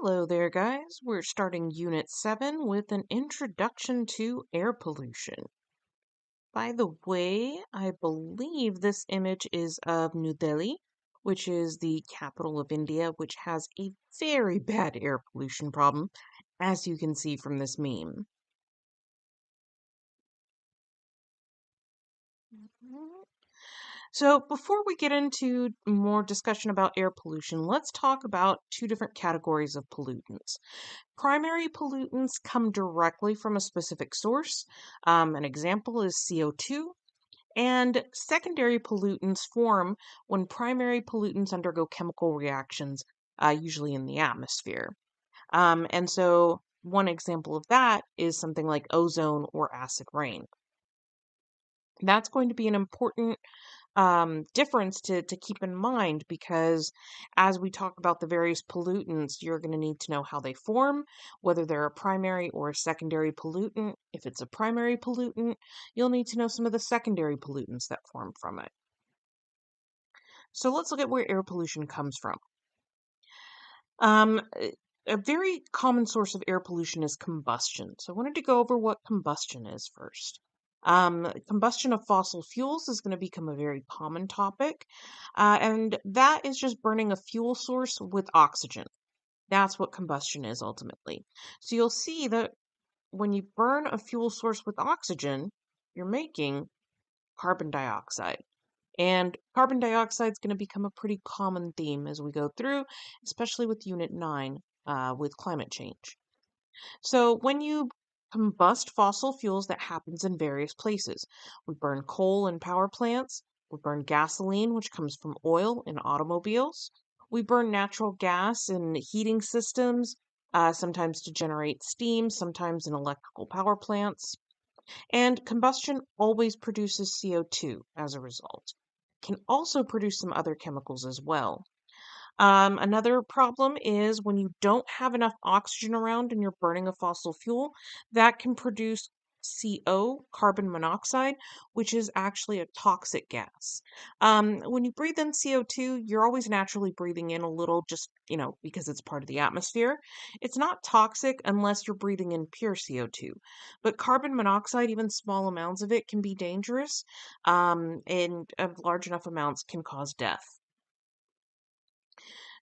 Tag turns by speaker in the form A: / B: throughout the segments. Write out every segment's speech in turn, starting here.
A: Hello there, guys. We're starting Unit 7 with an introduction to air pollution. By the way, I believe this image is of New Delhi, which is the capital of India, which has a very bad air pollution problem, as you can see from this meme. So, before we get into more discussion about air pollution, let's talk about two different categories of pollutants. Primary pollutants come directly from a specific source. An example is CO2. And secondary pollutants form when primary pollutants undergo chemical reactions, usually in the atmosphere. And so, one example of that is something like ozone or acid rain. That's going to be an important difference to keep in mind because as we talk about the various pollutants, you're going to need to know how they form, whether they're a primary or a secondary pollutant. If it's a primary pollutant, you'll need to know some of the secondary pollutants that form from it. So let's look at where air pollution comes from. Um, a very common source of air pollution is combustion. So I wanted to go over what combustion is first. Combustion of fossil fuels is going to become a very common topic, and that is just burning a fuel source with oxygen. That's what combustion is ultimately. So you'll see that when you burn a fuel source with oxygen, you're making carbon dioxide. And carbon dioxide is going to become a pretty common theme as we go through, especially with Unit 9 with climate change. So, when you combust fossil fuels, that happens in various places. We burn coal in power plants, we burn gasoline, which comes from oil in automobiles, we burn natural gas in heating systems, sometimes to generate steam, sometimes in electrical power plants. And combustion always produces CO2 as a result. Can also produce some other chemicals as well. Another problem is when you don't have enough oxygen around and you're burning a fossil fuel, that can produce CO, carbon monoxide, which is actually a toxic gas. When you breathe in CO2, you're always naturally breathing in a little just, because it's part of the atmosphere. It's not toxic unless you're breathing in pure CO2. But carbon monoxide, even small amounts of it, can be dangerous, and large enough amounts can cause death.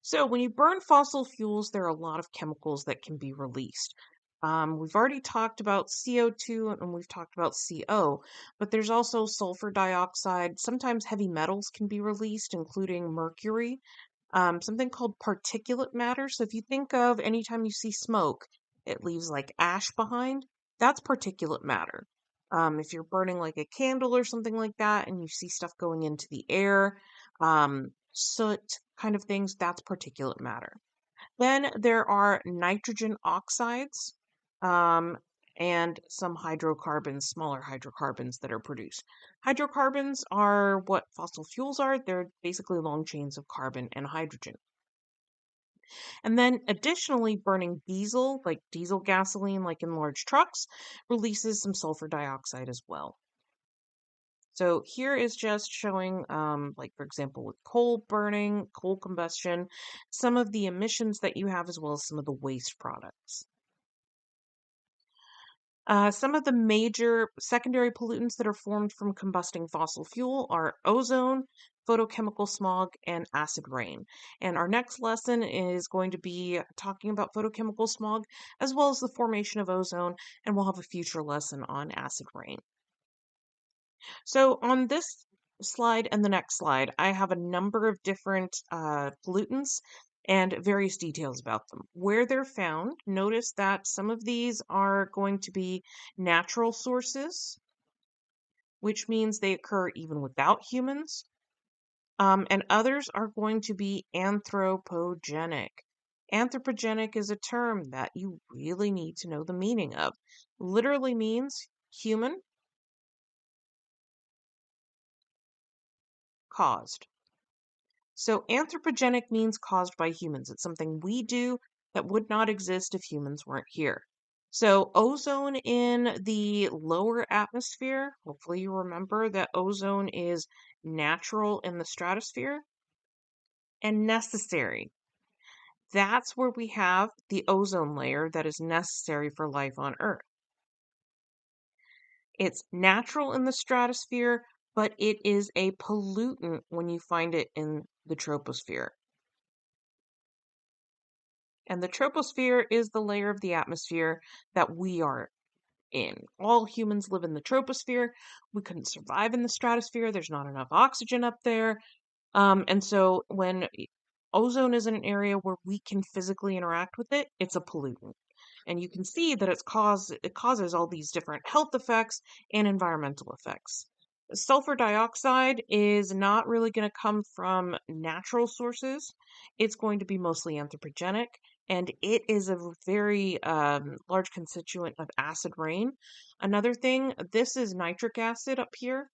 A: So, when you burn fossil fuels, there are a lot of chemicals that can be released. We've already talked about CO2 and we've talked about CO, but there's also sulfur dioxide. Sometimes heavy metals can be released, including mercury, something called particulate matter. So, if you think of anytime you see smoke, it leaves like ash behind. That's particulate matter. If you're burning like a candle or something like that and you see stuff going into the air, soot kind of things, that's particulate matter. Then there are nitrogen oxides um, and some hydrocarbons, smaller hydrocarbons that are produced. Hydrocarbons are what fossil fuels are. They're basically long chains of carbon and hydrogen. And then additionally, burning diesel, like diesel gasoline, like in large trucks, releases some sulfur dioxide as well. So here is just showing, like for example, with coal burning, coal combustion, some of the emissions that you have as well as some of the waste products. Some of the major secondary pollutants that are formed from combusting fossil fuel are ozone, photochemical smog, and acid rain. And our next lesson is going to be talking about photochemical smog as well as the formation of ozone, and we'll have a future lesson on acid rain. So on this slide and the next slide, I have a number of different pollutants and various details about them. Where they're found, notice that some of these are going to be natural sources, which means they occur even without humans, and others are going to be anthropogenic. Anthropogenic is a term that you really need to know the meaning of. Literally means human caused. So anthropogenic means caused by humans. It's something we do that would not exist if humans weren't here. So ozone in the lower atmosphere, hopefully you remember that ozone is natural in the stratosphere and necessary. That's where we have the ozone layer that is necessary for life on Earth. It's natural in the stratosphere, but it is a pollutant when you find it in the troposphere. And the troposphere is the layer of the atmosphere that we are in. All humans live in the troposphere. We couldn't survive in the stratosphere. There's not enough oxygen up there. And so when ozone is in an area where we can physically interact with it, it's a pollutant. And you can see that it causes all these different health effects and environmental effects. Sulfur dioxide is not really going to come from natural sources. It's going to be mostly anthropogenic, and it is a very large constituent of acid rain. Another thing, this is nitric acid up here,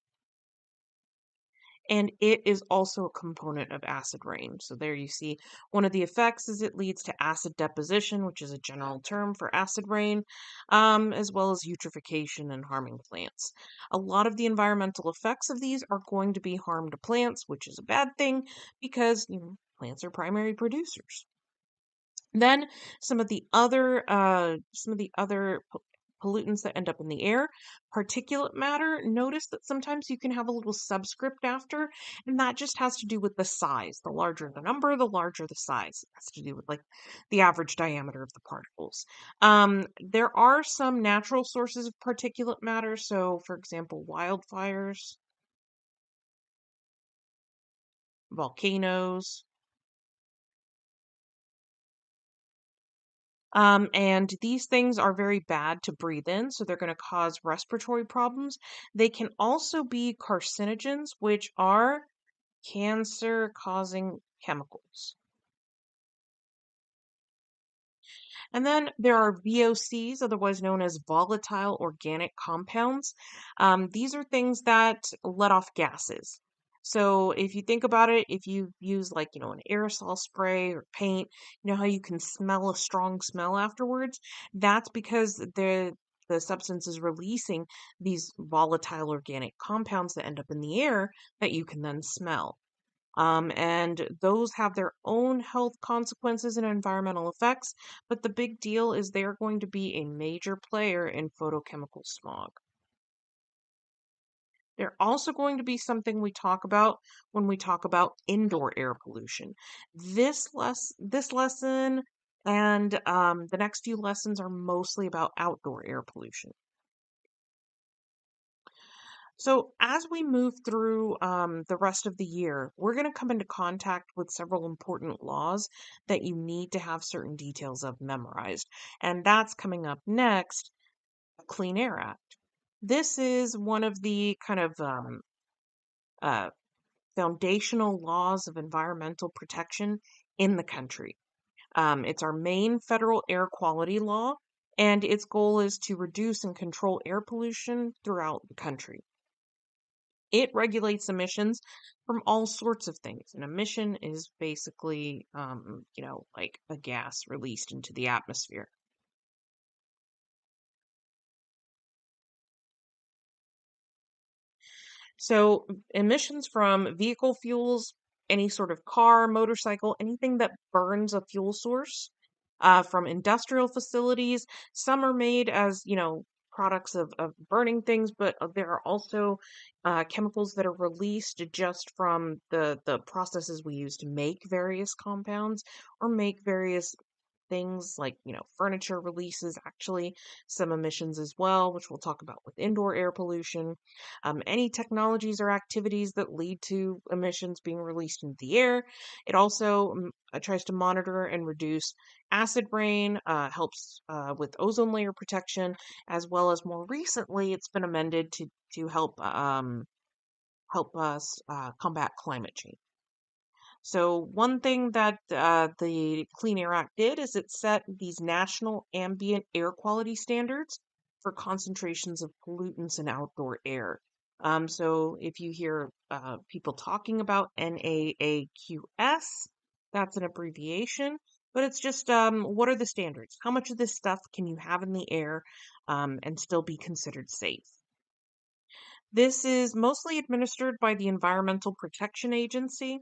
A: and it is also a component of acid rain. So there you see one of the effects is it leads to acid deposition, which is a general term for acid rain, as well as eutrophication and harming plants. A lot of the environmental effects of these are going to be harm to plants, which is a bad thing because plants are primary producers. Then some of the other pollutants that end up in the air, particulate matter. Notice that sometimes you can have a little subscript after, and that just has to do with the size. The larger the number, the larger the size. It has to do with like the average diameter of the particles. There are some natural sources of particulate matter. So, for example, wildfires, volcanoes. And these things are very bad to breathe in, so they're going to cause respiratory problems. They can also be carcinogens, which are cancer causing chemicals. And then there are VOCs, otherwise known as volatile organic compounds. These are things that let off gases. So if you think about it, if you use like, an aerosol spray or paint, you know how you can smell a strong smell afterwards? That's because the substance is releasing these volatile organic compounds that end up in the air that you can then smell. And those have their own health consequences and environmental effects, but the big deal is they're going to be a major player in photochemical smog. They're also going to be something we talk about when we talk about indoor air pollution. This lesson and the next few lessons are mostly about outdoor air pollution. So, as we move through the rest of the year, we're going to come into contact with several important laws that you need to have certain details of memorized. And that's coming up next, Clean Air Act. This is one of the kind of uh, foundational laws of environmental protection in the country. It's our main federal air quality law, and its goal is to reduce and control air pollution throughout the country. It regulates emissions from all sorts of things. An emission is basically, like a gas released into the atmosphere. So, emissions from vehicle fuels, any sort of car, motorcycle, anything that burns a fuel source, from industrial facilities. Some are made as, products of burning things, but there are also chemicals that are released just from the processes we use to make various compounds or make various things like, furniture releases actually some emissions as well, which we'll talk about with indoor air pollution. Any technologies or activities that lead to emissions being released into the air. It also tries to monitor and reduce acid rain, helps with ozone layer protection, as well as more recently, it's been amended to help us combat climate change. So, one thing that the Clean Air Act did is it set these national ambient air quality standards for concentrations of pollutants in outdoor air. So, if you hear people talking about NAAQS, that's an abbreviation, but it's just what are the standards? How much of this stuff can you have in the air and still be considered safe? This is mostly administered by the Environmental Protection Agency.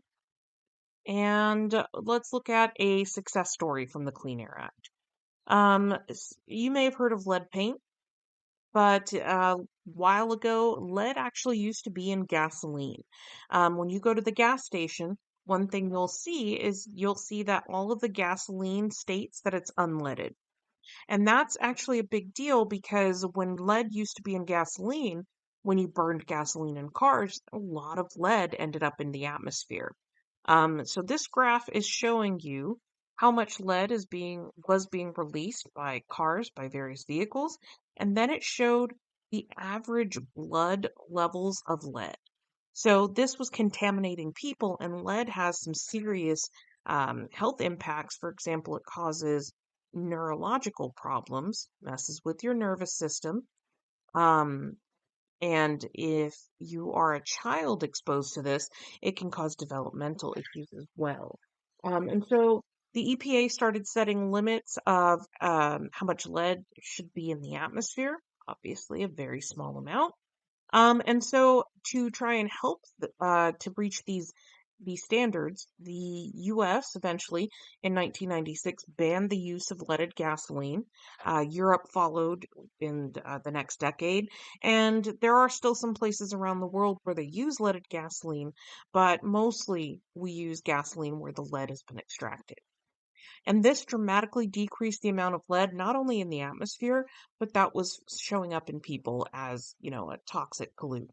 A: And let's look at a success story from the Clean Air Act. You may have heard of lead paint, but a while ago, lead actually used to be in gasoline. When you go to the gas station, one thing you'll see that all of the gasoline states that it's unleaded. And that's actually a big deal because when lead used to be in gasoline, when you burned gasoline in cars, a lot of lead ended up in the atmosphere. So this graph is showing you how much lead was being released by cars, by various vehicles, and then it showed the average blood levels of lead. So this was contaminating people, and lead has some serious health impacts. For example, it causes neurological problems, messes with your nervous system. Um, and if you are a child exposed to this, it can cause developmental issues as well. And so the EPA started setting limits of how much lead should be in the atmosphere, obviously, a very small amount. And so to try and help to reach these standards, the U.S. eventually in 1996 banned the use of leaded gasoline. Europe followed in the next decade, and there are still some places around the world where they use leaded gasoline, but mostly we use gasoline where the lead has been extracted. And this dramatically decreased the amount of lead not only in the atmosphere, but that was showing up in people as, a toxic pollutant.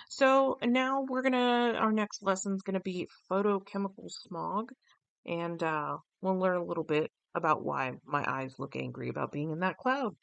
A: So now our next lesson is gonna be photochemical smog, and we'll learn a little bit about why my eyes look angry about being in that cloud.